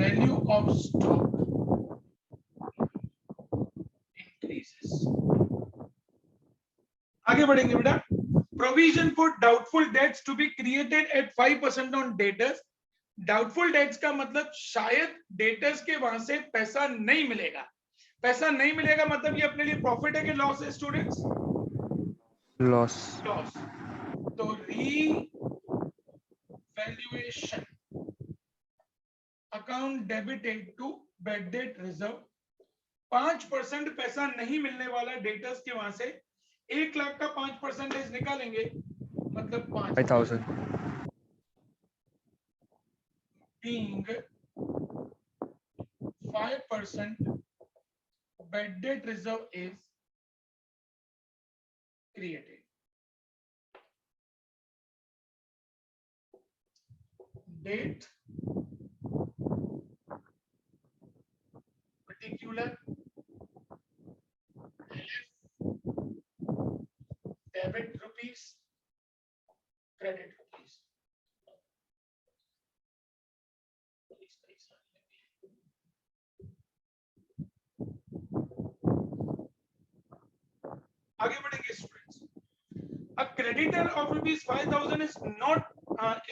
value of stock increases. आगे बढ़ेंगे बेटा. Provision for doubtful debts to be created at 5% on debtors. Doubtful debts का मतलब शायद डेटर्स के वहां से पैसा नहीं मिलेगा. पैसा नहीं मिलेगा मतलब ये अपने लिए प्रॉफिट है कि लॉस है स्टूडेंट्स? Loss. लॉस. तो revaluation account debited to bad debt reserve. 5% पैसा नहीं मिलने वाला डेटर्स के वहां से. 1 लाख का 5% निकालेंगे मतलब 5,000. being 5% bad debt reserve is created. Date particular debit rupees, credit rupees. आगे बढ़ेंगे students. A creditor of ₹5,000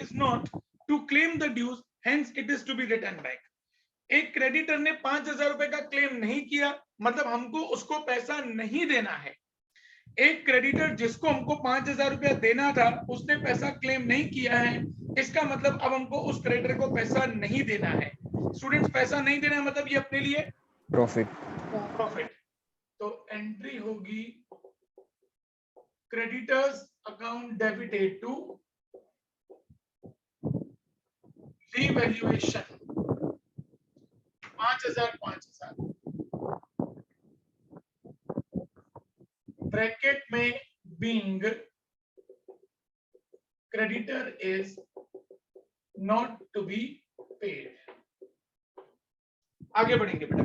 is not to claim the dues, hence it is to be written back. एक क्रेडिटर ने 5,000 रुपए का क्लेम नहीं किया, मतलब हमको उसको पैसा नहीं देना है। एक क्रेडिटर जिसको हमको 5,000 रुपया देना था, उसने पैसा क्लेम नहीं किया है, इसका मतलब अब हमको उस क्रेडिटर को पैसा नहीं देना है। स्टूडेंट्स, पैसा नहीं देना है मतलब ये अपने लिए प्रॉफिट। तो एंट्री होगी creditors account debited to revaluation 5,000 bracket में being creditor is not to be paid। आगे बढ़ेंगे बेटा।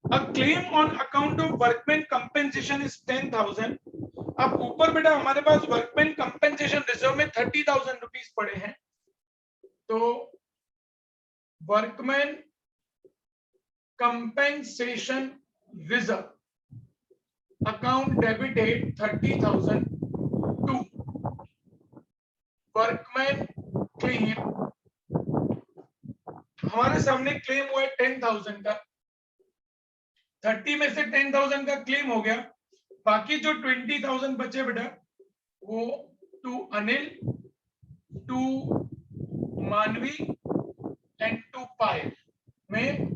A claim on account of workman compensation is 10,000। अब ऊपर बेटा हमारे पास वर्कमैन कंपेंसेशन रिजर्व में 30,000 रुपीज पड़े हैं, तो workman compensation reserve account debited 30,000 to workman claim. हमारे सामने क्लेम हुआ है 10,000 का, 30 में से 10,000 का क्लेम हो गया, बाकी जो 20,000 बचे बेटा वो टू अनिल, टू मानवी एंड टू पायल में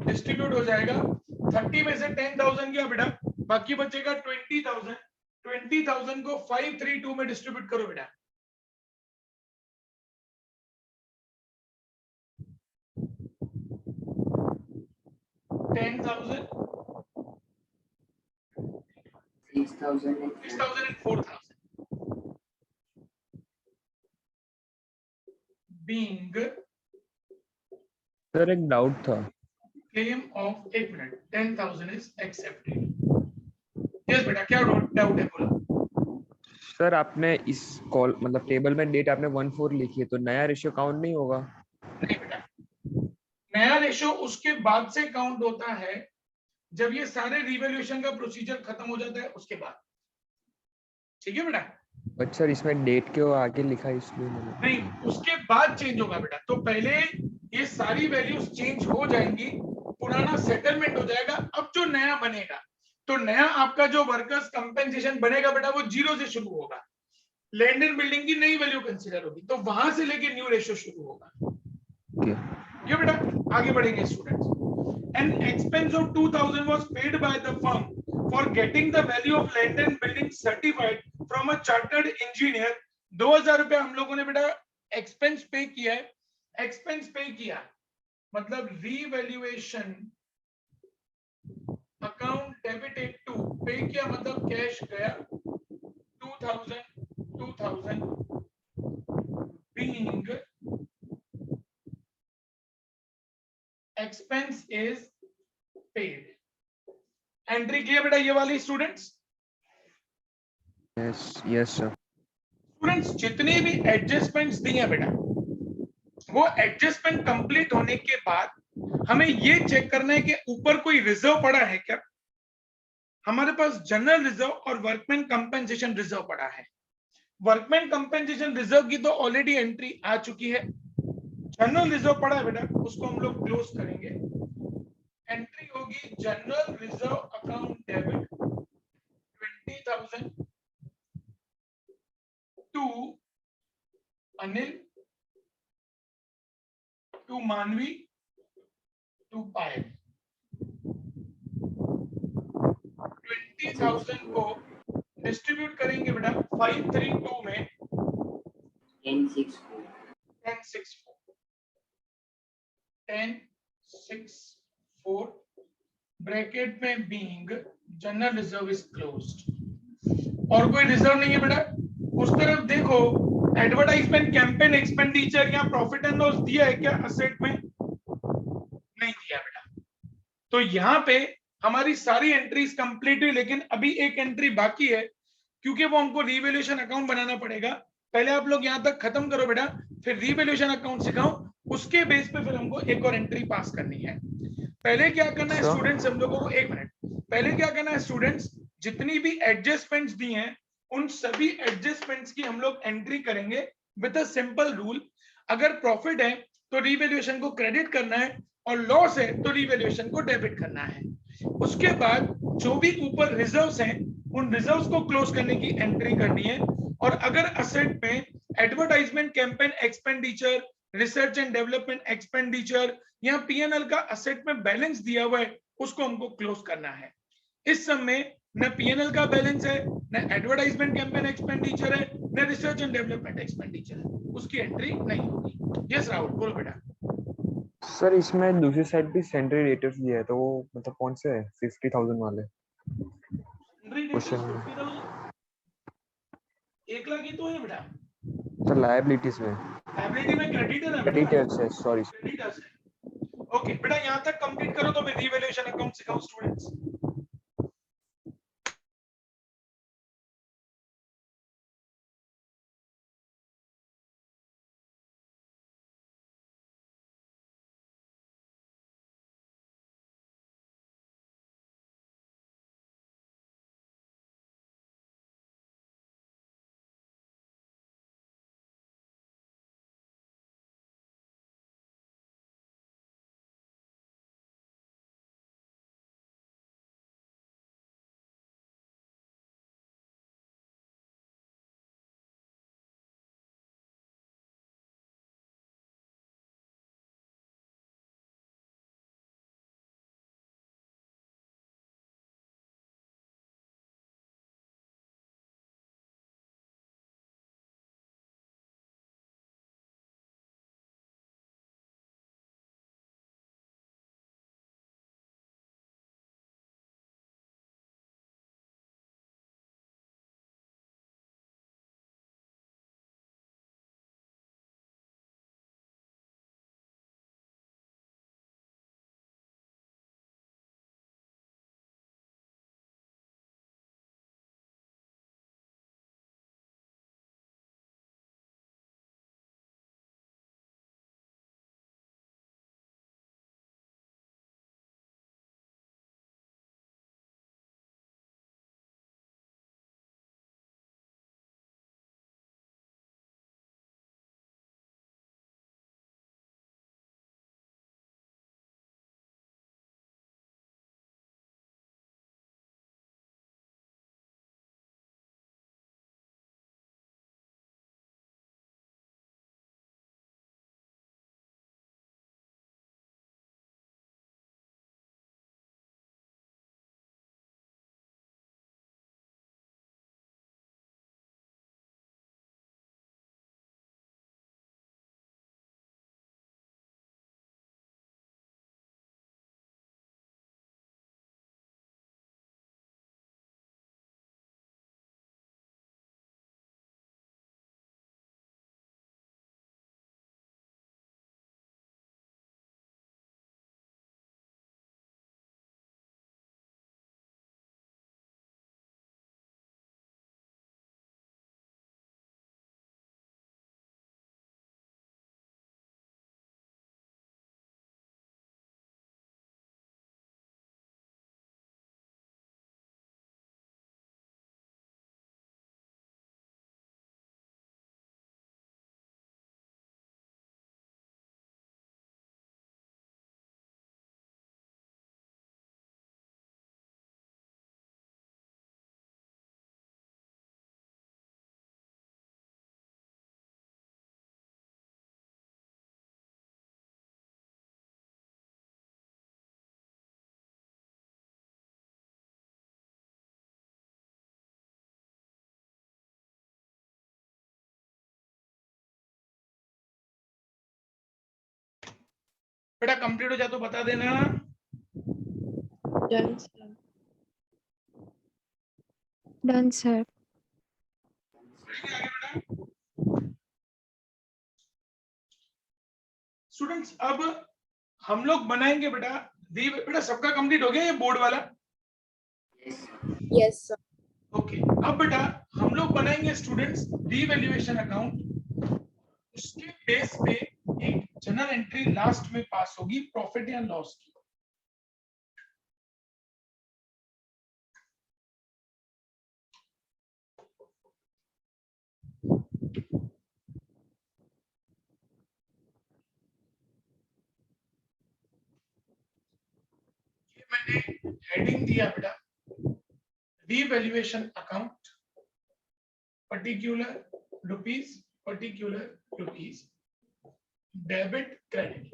डिस्ट्रीब्यूट हो जाएगा। 30 में से 10,000 गया बेटा, बाकी बचेगा 20,000। 20,000 को 532 में डिस्ट्रीब्यूट करो बेटा। $10,000 6,000 and 4,000 being सर एक डाउट था। claim of 1 minute 10,000 is accepted। yes बेटा, क्या डाउट है बोलो। सर आपने इस कॉल मतलब टेबल में डेट आपने 14 लिखी है, तो नया रेशियो काउंट नहीं होगा? नहीं बेटा, नया रेशो उसके बाद से काउंट होता है जब ये सारे रिवैल्यूएशन का प्रोसीजर खत्म हो जाता है, उसके बाद। ठीक है बेटा? अच्छा, इसमें डेट क्यों आगे लिखा है इसलिए नहीं, उसके बाद चेंज होगा बेटा। तो पहले ये सारी वैल्यूज चेंज हो जाएंगी, पुराना सेटलमेंट हो जाएगा। अब जो नया बनेगा, तो नया आपका जो वर्कर्स कंपेंसेशन बनेगा बेटा, वो 0 से शुरू होगा। लैंड एंड बिल्डिंग की नई वैल्यू कंसीडर होगी, तो वहां से लेके न्यू रेशियो शुरू होगा। ये बेटा आगे बढ़ेंगे students. An expense of 2,000 was paid by the firm for getting the value of land and building certified from a chartered engineer। 2,000 रुपया हम लोगों ने बेटा एक्सपेंस पे किया है। एक्सपेंस पे किया मतलब रीवैल्यूएशन अकाउंट डेबिटेड टू, पे किया मतलब कैश गया 2,000 being expense is paid। Entry clear बेटा ये वाली स्टूडेंट्स? Yes sir. स्टूडेंट्स, जितने भी एडजस्टमेंट्स दिए हैं बेटा, वो एडजस्टमेंट कंप्लीट होने के बाद हमें ये चेक करना है कि ऊपर कोई रिजर्व पड़ा है क्या। हमारे पास जनरल रिजर्व और वर्कमैन कंपेंसेशन रिजर्व पड़ा है। वर्कमैन कंपेंसेशन रिजर्व की तो ऑलरेडी एंट्री आ चुकी है। जनरल रिजर्व पड़ा है बेटा, उसको हम लोग क्लोज करेंगे। एंट्री होगी general reserve account debit 20,000 to Anil, to Manvi, to Payal. 20,000 को डिस्ट्रीब्यूट करेंगे बेटा 532 में 1064 1064 ब्रैकेट में being general reserve is closed. और कोई रिजर्व नहीं है बेटा। उस तरफ देखो, एडवर्टाइजमेंट कैंपेन एक्सपेंडिचर या प्रॉफिट एंड लॉस दिया है क्या असेट में? नहीं दिया बेटा। तो यहाँ पे हमारी सारी एंट्रीज कंप्लीट हुई, लेकिन अभी एक एंट्री बाकी है, क्योंकि वो हमको रीवैल्यूएशन अकाउंट बनाना पड़ेगा। पहले आप लोग यहाँ तक खत्म करो बेटा, फिर रीवैल्यूएशन अकाउंट सिखाओ, उसके बेस पे फिर हमको एक और एंट्री पास करनी है। पहले क्या करना है स्टूडेंट्स, हम लोगों को 1 मिनट पहले क्या करना है स्टूडेंट्स, जितनी भी एडजस्टमेंट्स दी हैं उन सभी एडजस्टमेंट्स की हम लोग एंट्री करेंगे विद अ सिंपल रूल। अगर प्रॉफिट है तो रीवैल्यूएशन को क्रेडिट करना है और लॉस है तो रीवैल्यूएशन को डेबिट करना है। उसके बाद जो भी ऊपर रिजर्व्स हैं उन रिजर्व्स को क्लोज करने की एंट्री करनी है। और अगर असेट में advertisement campaign expenditure, research and development expenditure या पीएनएल का असेट में बैलेंस दिया हुआ है उसको हमको क्लोज करना है। इस समय न पीएनएल का बैलेंस है, न एडवर्टाइजमेंट कैंपेन एक्सपेंडिचर है, न रिसर्च एंड डेवलपमेंट एक्सपेंडिचर है, उसकी एंट्री नहीं होगी। यस राहुल बोलो बेटा। सर इसमें दूसरी साइड भी सेंट्री रेटर्स दिया है तो वो मतलब कौन से है 50,000 वाले क्वेश्चन में? 1 लाख ही तो है बेटा। सर लायबिलिटीज में, लायबिलिटी में क्रेडिटर है बेटा, क्रेडिटर्स है, सॉरी। क्रेडिटर्स है। ओके बेटा यहाँ तक कंप्लीट करो तो मैं रिवैल्यूएशन अकाउंट सिखाऊं स्टूडेंट्स। बेटा कंप्लीट हो जाए तो बता देना। Done, sir. Done, sir. Students अब हम लोग बनाएंगे बेटा बेटा सबका कंप्लीट हो गया ये बोर्ड वाला? Yes, sir. ओके अब बेटा हम लोग बनाएंगे स्टूडेंट्स रीवैल्यूएशन अकाउंट। उसके बेस पे एक जनरल एंट्री लास्ट में पास होगी प्रॉफिट या लॉस की। हेडिंग दिया बेटा revaluation account particular rupees debit credit.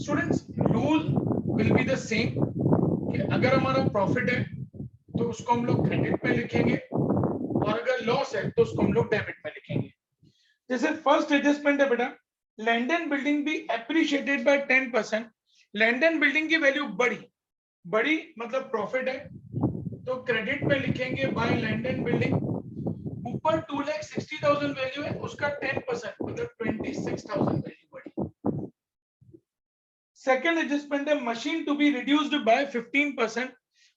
Students rule will be the same कि अगर हमारा प्रॉफिट है तो उसको हम लोग क्रेडिट में लिखेंगे और अगर लॉस है तो उसको हम लोग डेबिट में लिखेंगे। जैसे फर्स्ट एडजस्टमेंट है बेटा लैंड एंड बिल्डिंग भी appreciated by 10%। Land and building की वैल्यू बड़ी मतलब प्रॉफिट है तो क्रेडिट में लिखेंगे बाय लैंड एंड बिल्डिंग। ऊपर 2,60,000 वैल्यू है उसका 10% मतलब 26,000 वैल्यू बढ़ी। सेकंड एडजस्टमेंट है machine to be reduced by 15%।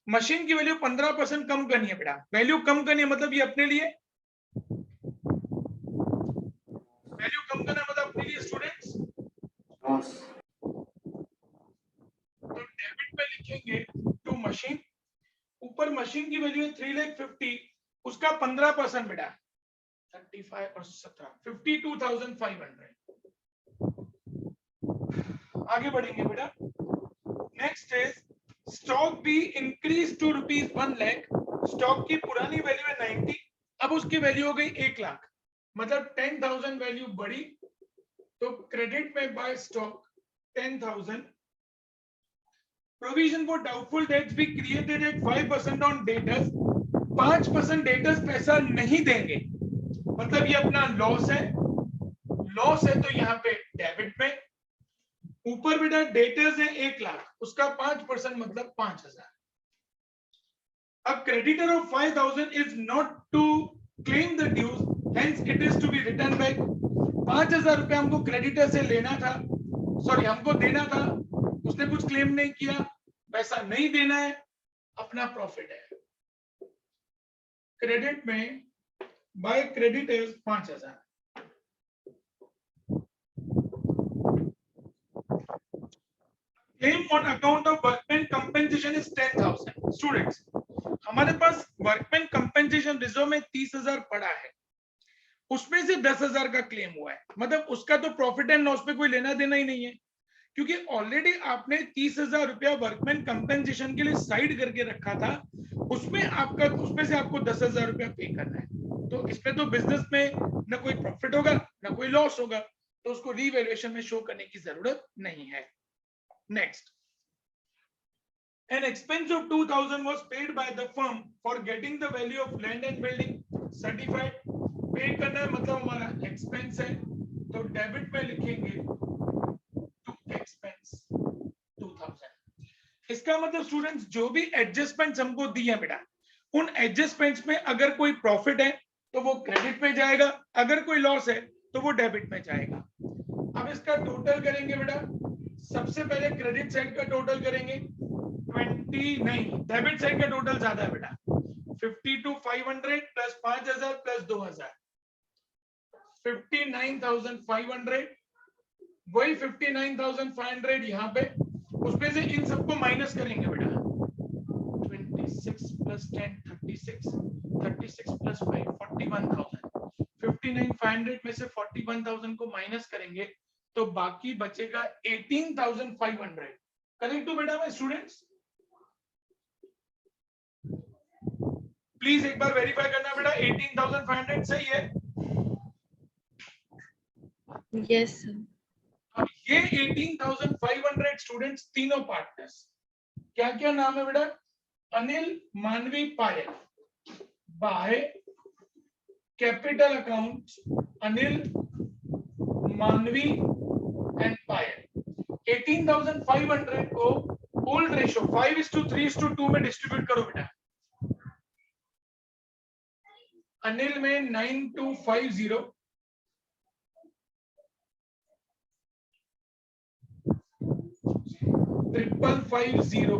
Machine की वैल्यू 15% कम करनी है बेटा। वैल्यू कम करनी है मतलब ये अपने लिए वैल्यू कम करना मतलब अपने लिए स्टूडेंट्स लॉस तो डेबिट में लिखेंगे टू मशीन। ऊपर मशीन की वैल्यू है 3,50,000 उसका 15% बेटा 35 और 17 52,500। आगे बढ़ेंगे बेटा। Next is stock be increase to ₹1 lakh. Stock की पुरानी वैल्यू है 90 अब उसकी वैल्यू हो गई 1 लाख मतलब 10,000 वैल्यू बढ़ी तो क्रेडिट में by stock 10,000। Provision for doubtful debts be created at 5% on debtors. 5% debtors पैसा नहीं देंगे मतलब ये अपना लॉस है तो यहाँ पे डेबिट में। ऊपर बेटा डेटर्स है 1 लाख उसका 5% मतलब 5,000। अब creditor of 5,000 is not to claim the dues, hence it is to be returned back। 5,000 रुपया हमको क्रेडिटर से लेना था हमको देना था उसने कुछ क्लेम नहीं किया पैसा नहीं देना है अपना प्रॉफिट है। क्रेडिट में by creditors 5,000। Claim on account of workman compensation is 10,000। Students हमारे पास वर्कमैन कंपेंसेशन रिजर्व में 30,000 पड़ा है उसमें से 10,000 का क्लेम हुआ है मतलब उसका तो प्रॉफिट एंड लॉस पे कोई लेना देना ही नहीं है क्योंकि ऑलरेडी आपने 30,000 रुपया वर्कमैन कंपेंसेशन के लिए साइड करके रखा था उसमें से आपको 10,000 रुपया पे करना है तो इसमें तो बिजनेस में ना कोई प्रॉफिट होगा ना कोई लॉस होगा तो उसको रीवैल्यूएशन में शो करने की जरूरत नहीं है। Next An expense of 2,000 was paid by the firm for getting the value of land and building certified। पे करना है मतलब हमारा एक्सपेंस है तो डेबिट में लिखेंगे टू एक्सपेंस 2,000। इसका मतलब स्टूडेंट्स जो भी एडजस्टमेंट्स हमको दिए हैं बेटा उन एडजस्टमेंट्स में अगर कोई प्रॉफिट है तो वो क्रेडिट में जाएगा अगर कोई लॉस है तो वो डेबिट में जाएगा। अब इसका टोटल करेंगे बेटा सबसे पहले क्रेडिट साइड का टोटल करेंगे 29। डेबिट साइड का टोटल ज्यादा है बेटा 52,500 प्लस 5,000 प्लस 2,000 59,500। वही 59,500 यहाँ पे उसमें से इन सबको माइनस करेंगे बेटा 26 प्लस 10 36 36 प्लस 5 41,000। 59,500 में से 41,000 को माइनस करेंगे तो बाकी बचेगा 18,500। करेक्ट हो बेटा मैं स्टूडेंट्स प्लीज एक बार वेरीफाई करना बेटा 18,500 सही है। Yes, sir. अब ये 18,500 स्टूडेंट्स तीनों पार्टनर्स क्या क्या नाम है बेटा अनिल मानवी पायल बाय कैपिटल अकाउंट अनिल मानवी एंड पायल। 18,500 को ओल्ड रेशो 5:3:2 में डिस्ट्रीब्यूट करो बेटा। अनिल में 9250 550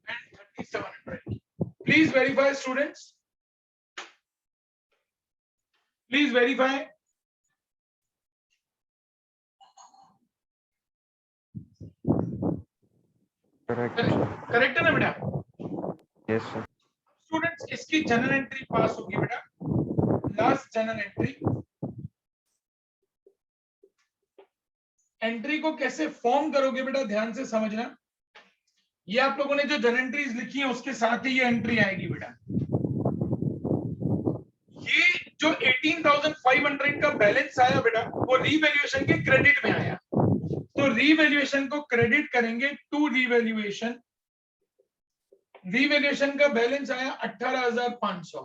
and 3,700। Please verify students, please verify। Correct है ना बेटा? Yes sir. स्टूडेंट्स इसकी जनरल एंट्री पास होगी बेटा। लास्ट जनरल एंट्री एंट्री को कैसे फॉर्म करोगे बेटा, ध्यान से समझना। ये आप लोगों ने जो जन एंट्रीज लिखी है उसके साथ ही ये एंट्री आएगी बेटा। ये जो 18,500 का बैलेंस आया बेटा, वो रीवैल्यूएशन के क्रेडिट में आया, तो रीवैल्यूएशन को क्रेडिट करेंगे टू रीवैल्यूएशन। रीवैल्यूएशन का बैलेंस आया 18,500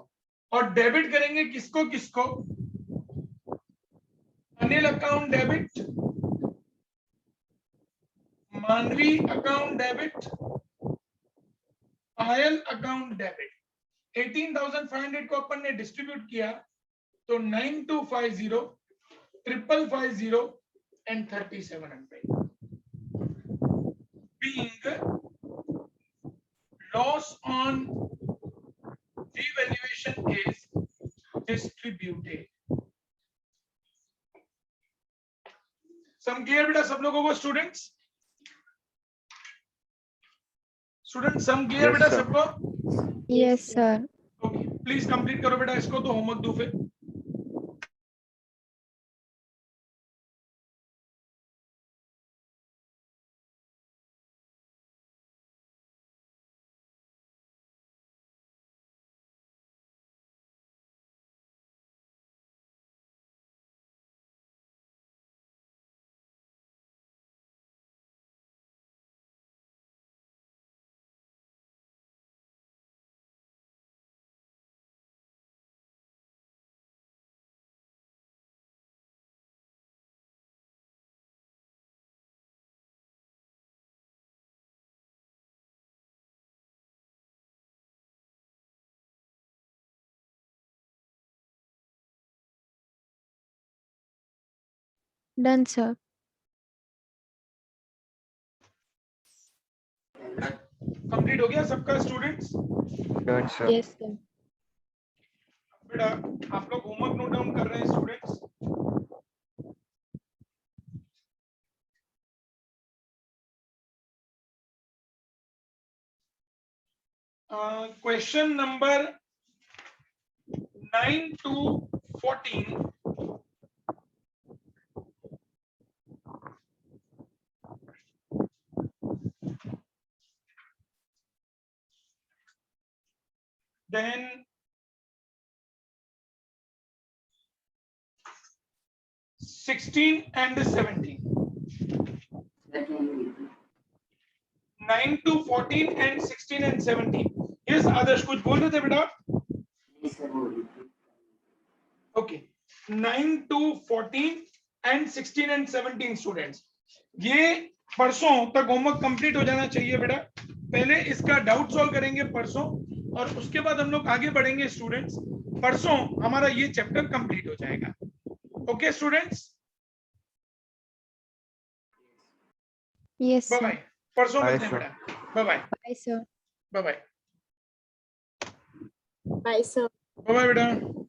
और डेबिट करेंगे किसको किसको, अनिल अकाउंट डेबिट, मानवी अकाउंट डेबिट, पायल अकाउंट डेबिट। 18,500 को अपन ने डिस्ट्रीब्यूट किया तो 9250, 550 and 3700 being loss on revaluation is distributed. Sum clear बेटा सब लोगों को? स्टूडेंट्स सम क्लियर Yes, बेटा sir. सबको? Yes, sir. Okay, please complete करो बेटा इसको, तो होमवर्क दो फिर। Done, sir. कंप्लीट हो गया सबका students? Done, sir. Yes, sir. बेटा आप लोग होमवर्क नोट डाउन कर रहे हैं students? Question number 9 to 14 then 16 and 17, 9 to 14 and 16 and 17. Yes, आदर्श कुछ बोल रहे थे बेटा? Okay, 9 to 14 and 16 and 17 students, ये परसों तक होमवर्क कंप्लीट हो जाना चाहिए बेटा। पहले इसका डाउट सॉल्व करेंगे परसों, और उसके बाद हम लोग आगे बढ़ेंगे स्टूडेंट्स। परसों हमारा ये चैप्टर कंप्लीट हो जाएगा। Okay students, Yes, bye sir. Bye, परसों Bye, मिलते हैं sir. बेटा। Bye bye, Bye, sir. Bye bye, Bye, sir. Bye bye बेटा।